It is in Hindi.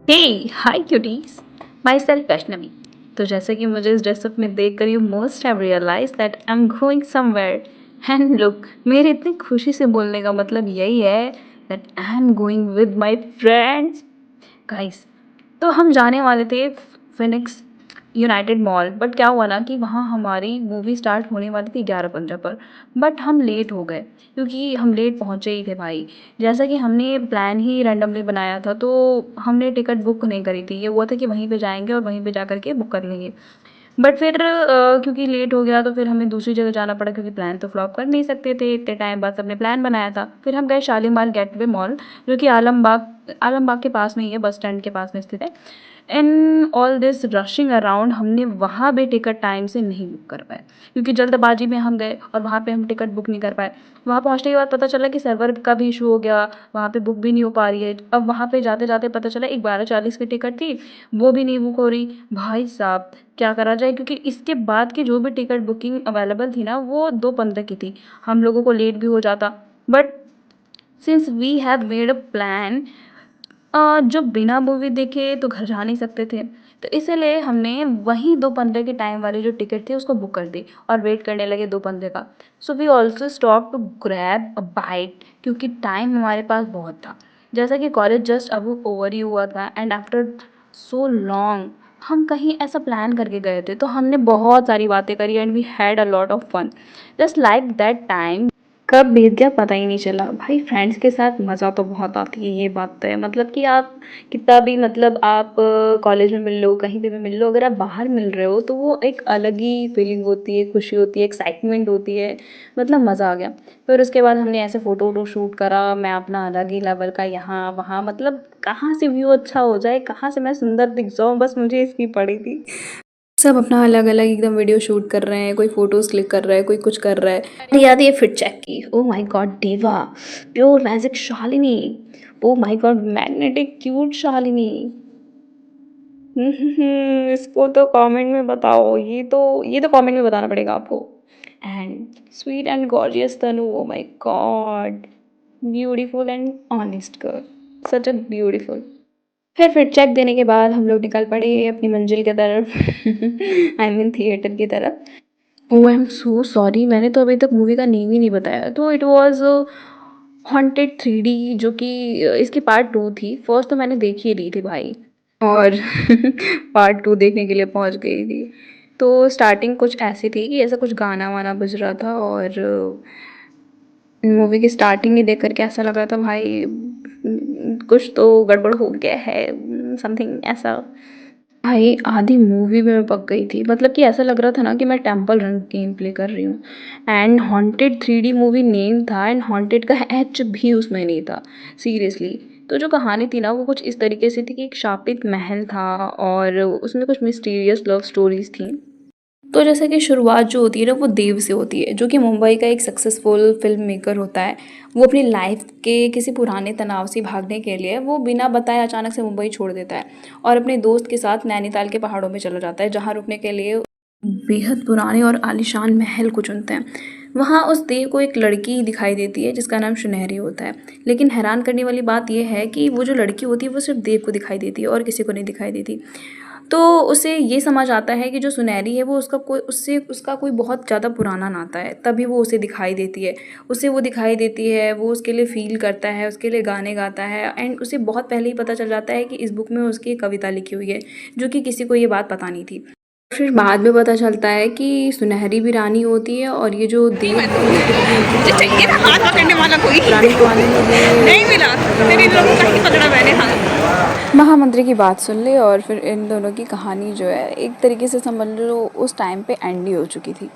हे hi cuties, myself Vaishnavi. तो जैसे कि मुझे इस ड्रेसअप में देख कर you most have realise that I am going somewhere. And look, मेरे इतनी खुशी से बोलने का मतलब यही है that I am going with my friends. Guys, तो हम जाने वाले थे फिनिक्स यूनाइटेड मॉल, बट क्या हुआ ना कि वहाँ हमारी मूवी स्टार्ट होने वाली थी 11:15 पर। बट हम लेट हो गए क्योंकि हम लेट पहुँचे ही थे भाई। जैसा कि हमने प्लान ही रैंडमली बनाया था, तो हमने टिकट बुक नहीं करी थी। ये हुआ था कि वहीं पे जाएंगे और वहीं पे जा कर के बुक कर लेंगे। बट फिर क्योंकि लेट हो गया तो फिर हमें दूसरी जगह जाना पड़ा, क्योंकि प्लान तो फ्लॉप कर नहीं सकते थे। इतने टाइम बाद सबने प्लान बनाया था। फिर हम गए शालीमार गेटवे मॉल, जो कि आलमबाग आलमबाग के पास में ही है, बस स्टैंड के पास में स्थित है। In all this rushing around हमने वहाँ भी टिकट टाइम से नहीं बुक कर पाए, क्योंकि जल्दबाजी में हम गए और वहाँ पे हम टिकट बुक नहीं कर पाए। वहाँ पहुँचने के बाद पता चला कि सर्वर का भी इशू हो गया, वहाँ पे बुक भी नहीं हो पा रही है। अब वहाँ पे जाते जाते पता चला एक 12:40 की टिकट थी, वो भी नहीं बुक हो रही। भाई साहब, क्या करा जाए, क्योंकि इसके बाद की जो भी टिकट बुकिंग अवेलेबल थी ना, वो 2:15 की थी। हम लोगों को लेट भी हो जाता। But since we have made a plan, जो बिना मूवी देखे तो घर जा नहीं सकते थे, तो इसीलिए हमने वहीं 2:15 के टाइम वाली जो टिकट थी उसको बुक कर दी और वेट करने लगे 2:15 का। So we also stop to grab a bite, क्योंकि टाइम हमारे पास बहुत था। जैसा कि कॉलेज जस्ट अब ओवर ही हुआ था, एंड आफ्टर सो लॉन्ग हम कहीं ऐसा प्लान करके गए थे, तो हमने बहुत सारी बातें करी and we had a lot of fun. Just like that time कब बीत गया पता ही नहीं चला भाई। फ्रेंड्स के साथ मज़ा तो बहुत आती है, ये बात तो है। मतलब कि आप कितना भी, मतलब आप कॉलेज में मिल लो, कहीं पे भी मिल लो, अगर आप बाहर मिल रहे हो तो वो एक अलग ही फीलिंग होती है, खुशी होती है, एक्साइटमेंट होती है। मतलब मज़ा आ गया। फिर उसके बाद हमने ऐसे फ़ोटो वोटो शूट करा, मैं अपना अलग ही लेवल का यहाँ वहाँ, मतलब कहाँ से व्यू अच्छा हो जाए, कहाँ से मैं सुंदर दिख जाऊँ, बस मुझे इसकी पड़ी थी। सब अपना अलग अलग एकदम वीडियो शूट कर रहे हैं, कोई फोटोज क्लिक कर रहा है, कोई कुछ कर रहा है। याद है ये फिट चेक की, ओ माय गॉड देवा, pure magic Shalini, oh my God magnetic cute Shalini. इसको तो कमेंट में बताओ, ये तो कमेंट में बताना पड़ेगा आपको। And sweet and gorgeous Tanu, oh my God, beautiful and honest girl, such a beautiful. फिर चेक देने के बाद हम लोग निकल पड़े अपनी मंजिल की तरफ, आई मीन थिएटर की तरफ। ओह आई एम सो सॉरी, मैंने तो अभी तक मूवी का नेम ही नहीं बताया। तो इट वॉज हॉन्टेड 3D, जो कि इसकी पार्ट 2 थी। फर्स्ट तो मैंने देख ही ली थी भाई, और पार्ट 2 देखने के लिए पहुंच गई थी। तो स्टार्टिंग कुछ ऐसी थी कि ऐसा कुछ गाना वाना बज रहा था, और मूवी की स्टार्टिंग ही देख कर के ऐसा लग रहा था भाई कुछ तो गड़बड़ हो गया है, समथिंग ऐसा। भाई आधी मूवी में मैं पक गई थी, मतलब कि ऐसा लग रहा था ना कि मैं टेम्पल रन गेम प्ले कर रही हूँ। And haunted 3D movie name था, एंड हॉन्टेड का एच भी उसमें नहीं था, सीरियसली। तो जो कहानी थी ना वो कुछ इस तरीके से थी कि एक शापित महल था और उसमें कुछ मिस्टीरियस लव स्टोरीज थी। तो जैसे कि शुरुआत जो होती है ना वो देव से होती है, जो कि मुंबई का एक सक्सेसफुल फिल्म मेकर होता है। वो अपनी लाइफ के किसी पुराने तनाव से भागने के लिए वो बिना बताए अचानक से मुंबई छोड़ देता है और अपने दोस्त के साथ नैनीताल के पहाड़ों में चला जाता है, जहाँ रुकने के लिए बेहद पुराने और आलीशान महल को चुनते हैं। वहाँ उस देव को एक लड़की दिखाई देती है जिसका नाम सुनहरी होता है। लेकिन हैरान करने वाली बात यह है कि वो जो लड़की होती है वो सिर्फ देव को दिखाई देती है और किसी को नहीं दिखाई देती। तो उसे ये समझ आता है कि जो सुनहरी है वो उसका कोई बहुत ज़्यादा पुराना नाता है, तभी वो उसे दिखाई देती है। उसे वो दिखाई देती है, वो उसके लिए फ़ील करता है, उसके लिए गाने गाता है, एंड उसे बहुत पहले ही पता चल जाता है कि इस बुक में उसकी एक कविता लिखी हुई है, जो कि किसी को ये बात पता नहीं थी। फिर बाद में पता चलता है कि सुनहरी भी रानी होती है, और ये जो देव है मुझे चाहिए था हाथ पकड़ने वाला कोई पुराने ज़माने में नहीं मिला। फिर इन लोगों का ही पकड़ा मैंने हाथ। महामंत्री की बात सुन ले, और फिर इन दोनों की कहानी जो है एक तरीके से समझ लो उस टाइम पे एंड ही हो चुकी थी।